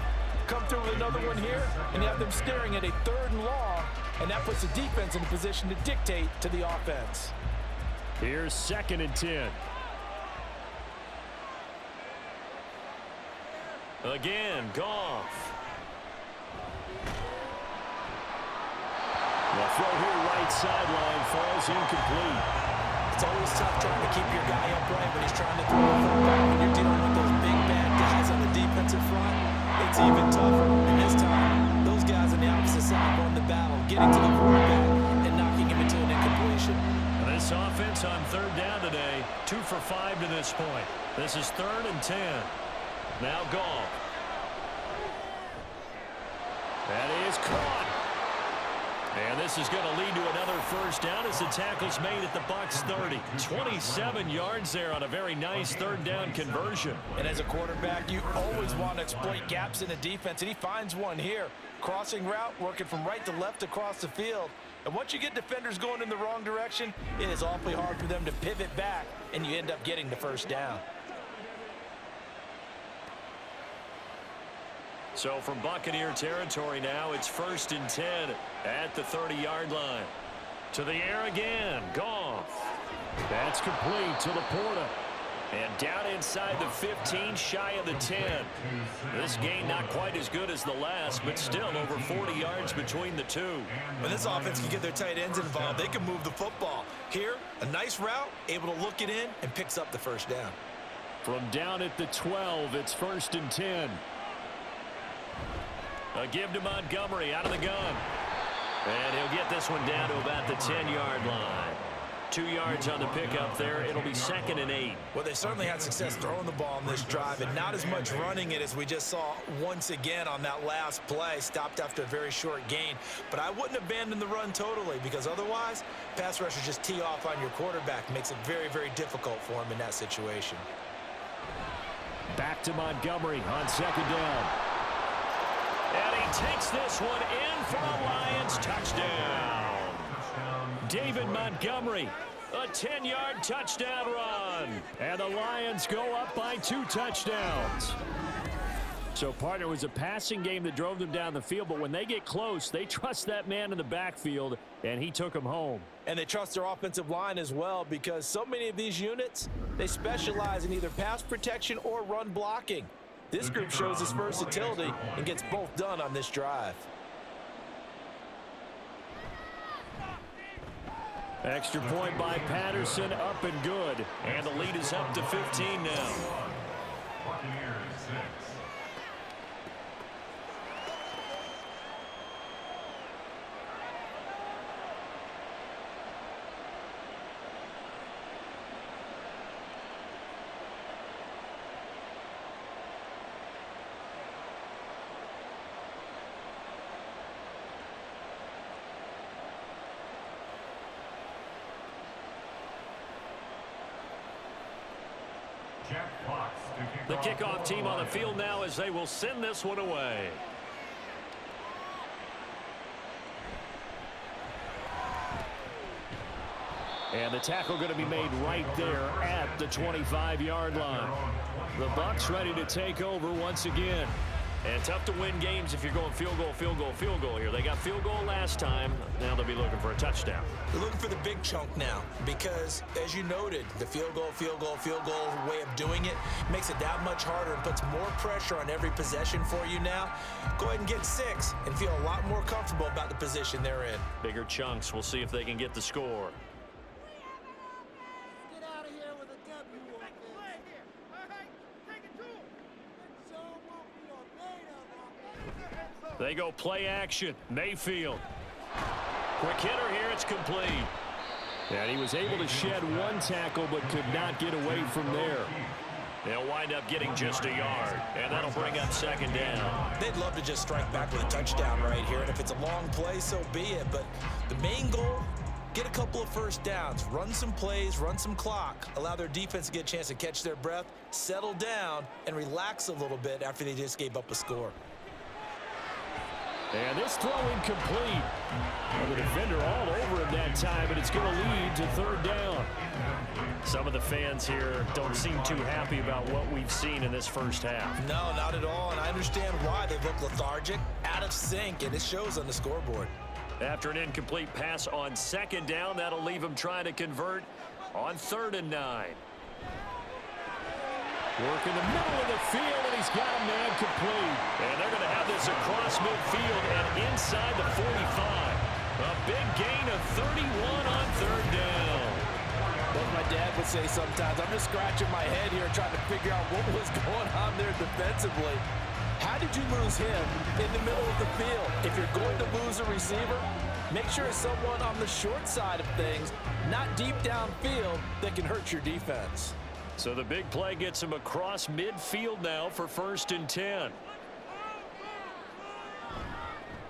Come through with another one here, and you have them staring at a 3rd and long, and that puts the defense in a position to dictate to the offense.
Here's 2nd and 10. Again, Goff. The throw here right sideline falls incomplete.
It's always tough trying to keep your guy upright when he's trying to throw the fullback. When you're dealing with those big, bad guys on the defensive front, it's even tougher. And this time, those guys on the opposite side won the battle, getting to the quarterback and knocking him into an incompletion.
This offense on 3rd down today, 2 for 5 to this point. This is 3rd and 10. Now Goff. That is caught. And this is going to lead to another first down as the tackle's made at the Bucs 30. 27 yards there on a very nice 3rd down conversion.
And as a quarterback, you always want to exploit gaps in the defense, and he finds one here. Crossing route, working from right to left across the field. And once you get defenders going in the wrong direction, it is awfully hard for them to pivot back, and you end up getting the first down.
So from Buccaneer territory now, it's 1st and 10 at the 30-yard line. To the air again, Goff. That's complete to Laporta. And down inside the 15, shy of the 10. This gain not quite as good as the last, but still over 40 yards between the two.
When this offense can get their tight ends involved, they can move the football. Here, a nice route, able to look it in, and picks up the first down.
From down at the 12, it's 1st and 10. A give to Montgomery out of the gun. And he'll get this one down to about the 10-yard line. 2 yards on the pickup there. It'll be 2nd and 8.
Well, they certainly had success throwing the ball in this drive and not as much running it as we just saw once again on that last play. Stopped after a very short gain. But I wouldn't abandon the run totally because otherwise, pass rushers just tee off on your quarterback. Makes it very, very difficult for him in that situation.
Back to Montgomery on 2nd down. And he takes this one in for a Lions touchdown. David Montgomery, a 10-yard touchdown run. And the Lions go up by 2 touchdowns. So, partner, it was a passing game that drove them down the field, but when they get close, they trust that man in the backfield, and he took them home.
And they trust their offensive line as well because so many of these units, they specialize in either pass protection or run blocking. This group shows its versatility and gets both done on this drive.
Extra point by Patterson, up and good. And the lead is up to 15 now.
Buccaneers 6. Jack Fox to
The
kick off
kickoff team on the field now as they will send this one away. And the tackle going to be made right there at the 25-yard line. The Bucs ready to take over once again. And tough to win games if you're going field goal, field goal, field goal here. They got field goal last time. Now they'll be looking for a touchdown.
They're looking for the big chunk now because, as you noted, the field goal way of doing it makes it that much harder and puts more pressure on every possession for you now. Go ahead and get 6 and feel a lot more comfortable about the position they're in.
Bigger chunks. We'll see if they can get the score. They go play action. Mayfield. Quick hitter here. It's complete. And he was able to shed one tackle but could not get away from there. They'll wind up getting just a yard. And that'll bring up second down.
They'd love to just strike back with a touchdown right here. And if it's a long play, so be it. But the main goal, get a couple of first downs. Run some plays, run some clock. Allow their defense to get a chance to catch their breath, settle down, and relax a little bit after they just gave up a score.
And this throw incomplete. Well, the defender all over him that time, but it's going to lead to third down. Some of the fans here don't seem too happy about what we've seen in this first half.
No, not at all, and I understand why. They look lethargic, out of sync, and it shows on the scoreboard.
After an incomplete pass on second down, that'll leave him trying to convert on 3rd and 9. Work in the middle of the field, and he's got a man complete. And they're going to have this across midfield and inside the 45. A big gain of 31 on 3rd down.
As my dad would say sometimes, I'm just scratching my head here trying to figure out what was going on there defensively. How did you lose him in the middle of the field? If you're going to lose a receiver, make sure it's someone on the short side of things, not deep downfield, that can hurt your defense.
So the big play gets him across midfield now for 1st and 10.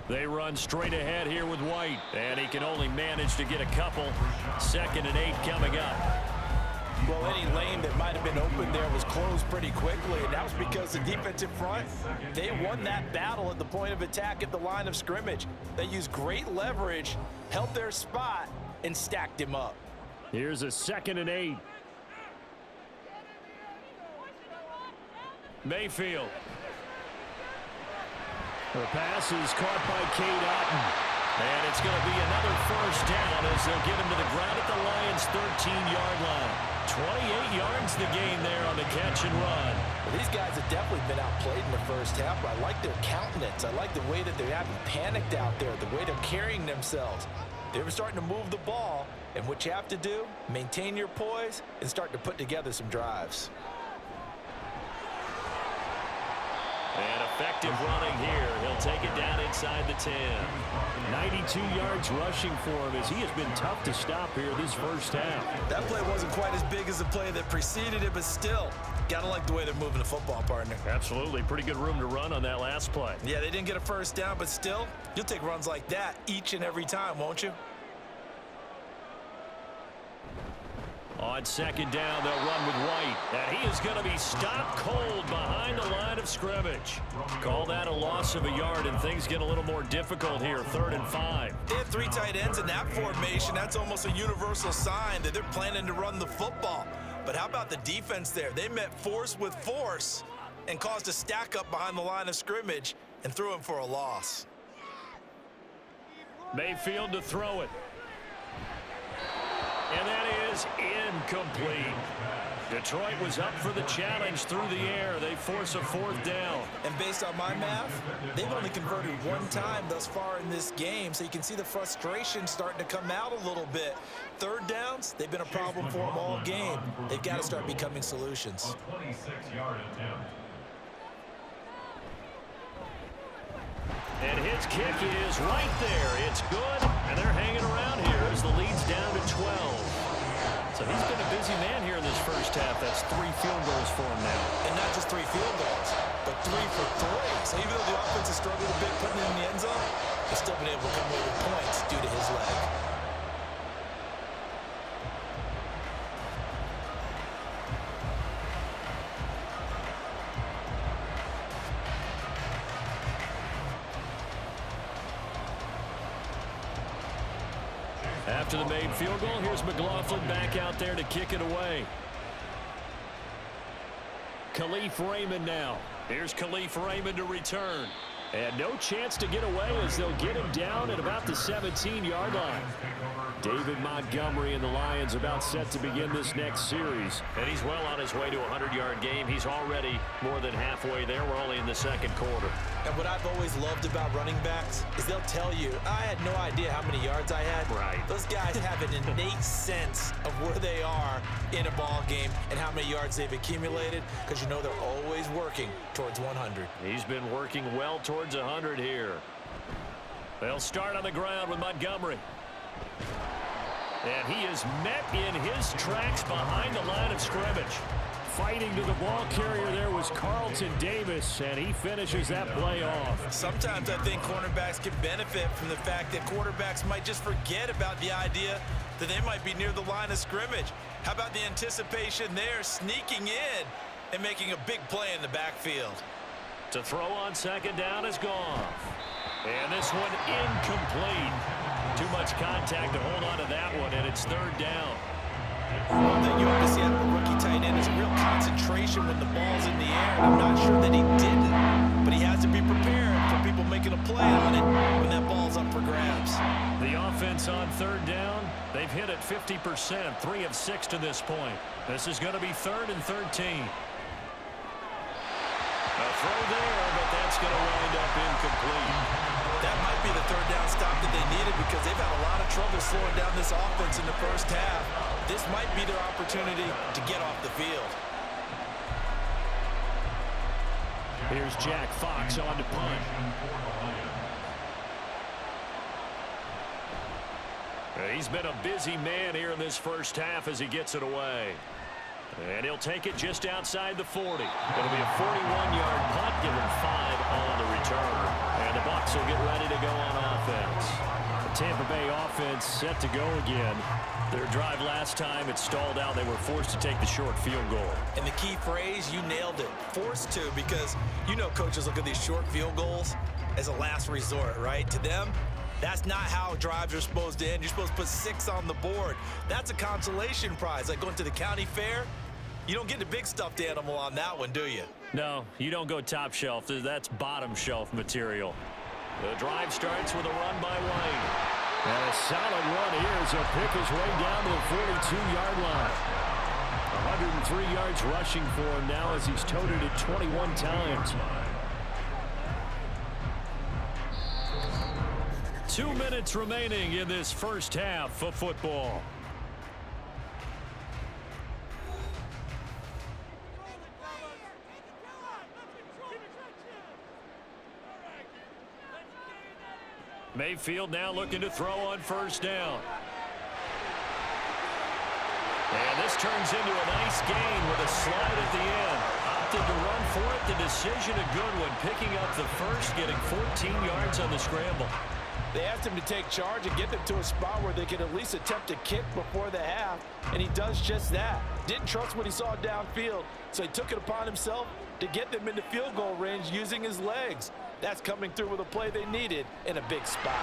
They run straight ahead here with White, and he can only manage to get a couple. 2nd and 8 coming up.
Well, any lane that might have been open there was closed pretty quickly, and that was because the defensive front, they won that battle at the point of attack at the line of scrimmage. They used great leverage, held their spot, and stacked him up.
Here's a 2nd and 8. Mayfield. The pass is caught by Cade Otton. And it's going to be another first down as they'll get him to the ground at the Lions' 13-yard line. 28 yards the gain there on the catch and run.
Well, these guys have definitely been outplayed in the first half, but I like their countenance. I like the way that they haven't panicked out there, the way they're carrying themselves. They were starting to move the ball, and what you have to do, maintain your poise and start to put together some drives.
And effective running here. He'll take it down inside the 10. 92 yards rushing for him as he has been tough to stop here this first half.
That play wasn't quite as big as the play that preceded it, but still, gotta like the way they're moving the football, partner.
Absolutely. Pretty good room to run on that last play.
Yeah, they didn't get a first down, but still, you'll take runs like that each and every time, won't you?
On 2nd down, they'll run with White. And he is going to be stopped cold behind the line of scrimmage. Call that a loss of a yard, and things get a little more difficult here. 3rd and 5.
They have 3 tight ends in that formation. That's almost a universal sign that they're planning to run the football. But how about the defense there? They met force with force and caused a stack up behind the line of scrimmage and threw him for a loss.
Mayfield to throw it. And that is incomplete. Detroit was up for the challenge through the air. They force a 4th down.
And based on my math, they've only converted 1 time thus far in this game, so you can see the frustration starting to come out a little bit. 3rd downs, they've been a problem for them all game. They've got to start becoming solutions.
A 26-yard attempt.
And his kick is right there. It's good, and they're hanging around here as the lead's down to 12. So he's been a busy man here in this first half. That's 3 field goals for him now.
And not just 3 field goals, but 3 for 3. So even though the offense has struggled a bit putting it in the end zone, they've still been able to come away with points due to his leg.
after the made field goal. Here's McLaughlin back out there to kick it away. Khalif Raymond now. Here's Khalif Raymond to return. And no chance to get away as they'll get him down at about the 17-yard line. David Montgomery and the Lions about set to begin this next series.
And he's well on his way to a 100-yard game. He's already more than halfway there. We're only in the second quarter.
And what I've always loved about running backs is they'll tell you, I had no idea how many yards I had.
Right.
Those guys have an innate sense of where they are in a ball game and how many yards they've accumulated, because you know they're always working towards 100.
He's been working well towards 100 here.
They'll start on the ground with Montgomery. And he is met in his tracks behind the line of scrimmage. Fighting to the ball carrier there was Carlton Davis, and he finishes that play off.
Sometimes I think cornerbacks can benefit from the fact that quarterbacks might just forget about the idea that they might be near the line of scrimmage. How about the anticipation there, sneaking in and making a big play in the backfield?
To throw on second down is Goff. And this one incomplete. Too much contact to hold on to that one, and it's third down.
One thing you have to see out of a rookie tight end is a real concentration when the ball's in the air. And I'm not sure that he did it, but he has to be prepared for people making a play on it when that ball's up for grabs.
The offense on third down, they've hit it 50%, 3 of 6 to this point. This is going to be 3rd and 13. A throw there, but that's going to wind up incomplete.
That might be the third down stop that they needed, because they've had a lot of trouble slowing down this offense in the first half. This might be their opportunity to get off the field.
Here's Jack Fox on to punt. He's been a busy man here in this first half as he gets it away. And he'll take it just outside the 40. It'll be a 41-yard punt, give him 5 on the return. And the Bucs will get ready to go on offense. The Tampa Bay offense set to go again. Their drive last time, it stalled out. They were forced to take the short field goal.
And the key phrase, you nailed it, forced to, because you know coaches look at these short field goals as a last resort, right? To them, that's not how drives are supposed to end. You're supposed to put 6 on the board. That's a consolation prize. Like going to the county fair, you don't get the big stuffed animal on that one, do you?
No, you don't go top shelf. That's bottom shelf material.
The drive starts with a run by Wayne.
And a solid run here as he'll pick his way down to the 42-yard line. 103 yards rushing for him now as he's toted it 21 times. 2 minutes remaining in this first half of football. Mayfield now looking to throw on first down. And this turns into a nice gain with a slide at the end. Opted to run for it. The decision a good one. Picking up the first, getting 14 yards on the scramble.
They asked him to take charge and get them to a spot where they could at least attempt a kick before the half, and he does just that. Didn't trust what he saw downfield, so he took it upon himself to get them into field goal range using his legs. That's coming through with a play they needed in a big spot.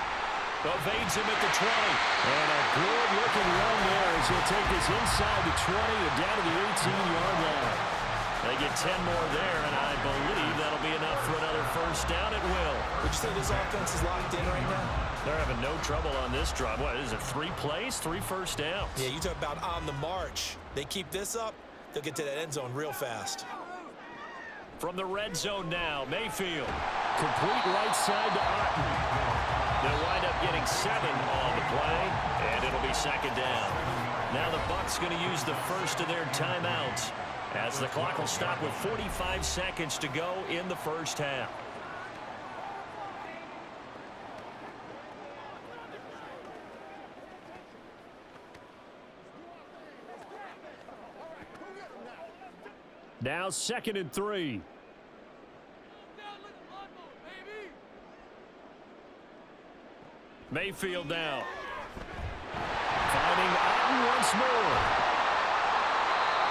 Evades him at the 20. And a good-looking run there as he'll take this inside the 20 and down to the 18-yard line. They get 10 more there, and I believe that'll be enough for another first down. It will.
Would you say this offense is locked in right now?
They're having no trouble on this drive. What is it, 3 plays, 3 first downs?
Yeah, you talk about on the march. They keep this up, they'll get to that end zone real fast.
From the red zone now, Mayfield. Complete right side to Otten. They'll wind up getting 7 on the play, and it'll be second down. Now the Bucs going to use the first of their timeouts as the clock will stop with 45 seconds to go in the first half. Now 2nd and 3. Mayfield now. Finding Otten once more.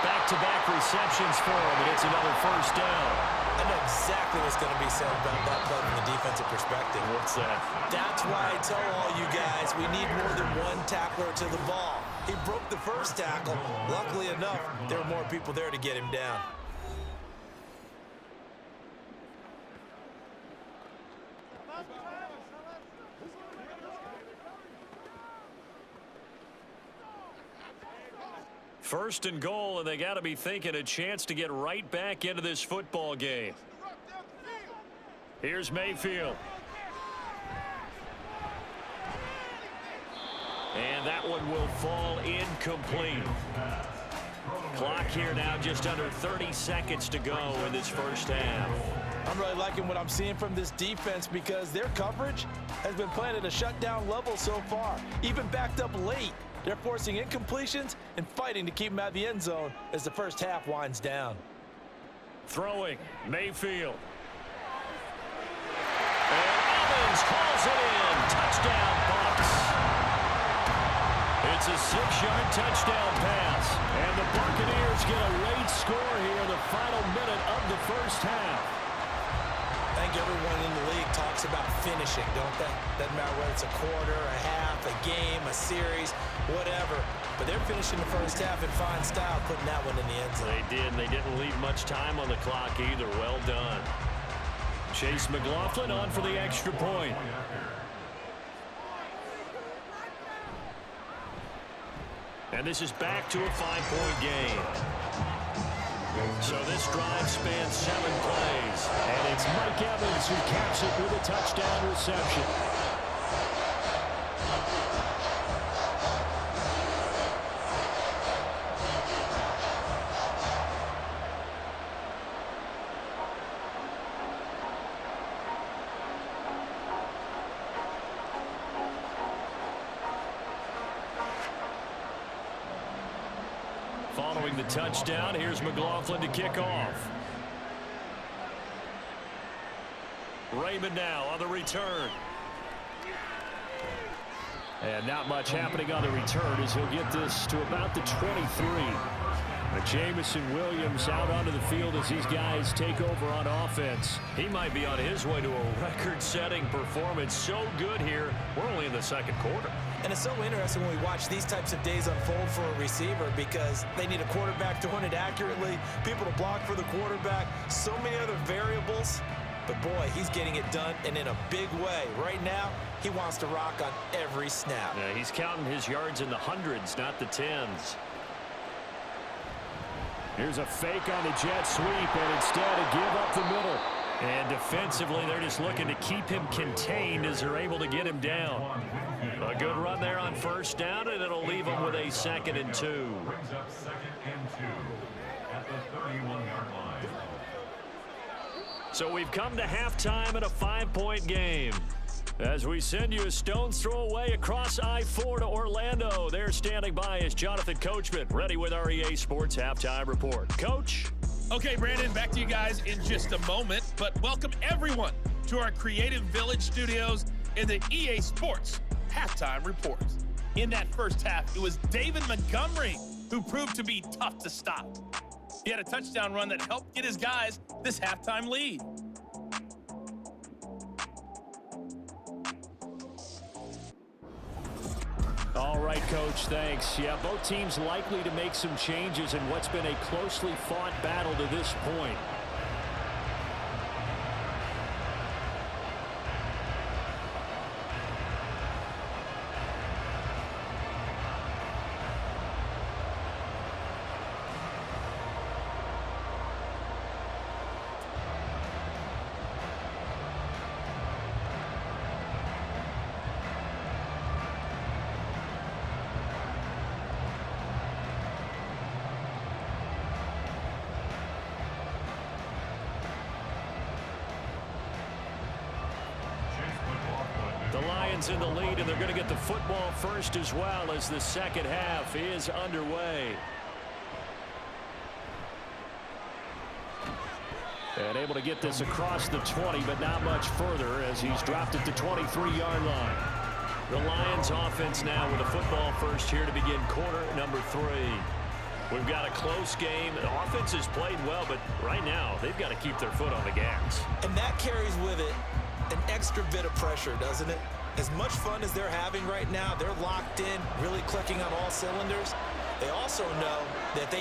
Back
back-to-back receptions for him, and it's another first down.
I know exactly what's going to be said about that play from the defensive perspective.
What's that?
That's why I tell all you guys we need more than one tackler to the ball. He broke the first tackle. Luckily enough, there were more people there to get him down.
First and goal, and they got to be thinking a chance to get right back into this football game. Here's Mayfield. And that one will fall incomplete. Clock here now just under 30 seconds to go in this first half.
I'm really liking what I'm seeing from this defense because their coverage has been playing at a shutdown level so far, even backed up late. They're forcing incompletions and fighting to keep them out of the end zone as the first half winds down.
Throwing, Mayfield. And Evans calls it in. Touchdown, Bucs. It's a 6-yard touchdown pass. And the Buccaneers get a late score here in the final minute of the first half.
I think everyone in the league talks about finishing, don't they? Doesn't matter whether it's a quarter, a half, a game, a series, whatever. But they're finishing the first half in fine style, putting that one in the end zone.
They did, and they didn't leave much time on the clock either. Well done. Chase McLaughlin on for the extra point. And this is back to a 5-point game. So this drive spans 7 plays.
And it's Mike Evans who caps it with a touchdown reception.
Following the touchdown, here's McLaughlin to kick off. Raymond now on the return.
And not much happening on the return as he'll get this to about the 23. But Jamison Williams out onto the field as these guys take over on offense.
He might be on his way to a record-setting performance. So good here. We're only in the second quarter.
And it's so interesting when we watch these types of days unfold for a receiver because they need a quarterback throwing it accurately, people to block for the quarterback, so many other variables. But, boy, he's getting it done and in a big way. Right now, he wants to rock on every snap.
Yeah, he's counting his yards in the hundreds, not the tens.
Here's a fake on the jet sweep, and instead a give up the middle.
And defensively, they're just looking to keep him contained as they're able to get him down. A good run there on first down, and it'll leave him with a 2nd and 2.
Brings up 2nd and 2 at the 31-yard line.
So we've come to halftime in a 5-point game. As we send you a stone's throw away across I-4 to Orlando. There standing by is Jonathan Coachman, ready with our EA Sports Halftime Report. Coach?
Okay, Brandon, back to you guys in just a moment, but welcome everyone to our Creative Village studios in the EA Sports Halftime Report. In that first half, it was David Montgomery who proved to be tough to stop. He had a touchdown run that helped get his guys this halftime lead.
All right, Coach, thanks. Yeah, both teams likely to make some changes in what's been a closely fought battle to this point.
In the lead, and they're going to get the football first as well as the second half is underway.
And able to get this across the 20, but not much further as he's dropped at the 23-yard line.
The Lions offense now with a football first here to begin quarter number 3. We've got a close game. The offense has played well, but right now they've got to keep their foot on the gas.
And that carries with it an extra bit of pressure, doesn't it? As much fun as they're having right now, they're locked in, really clicking on all cylinders. They also know that they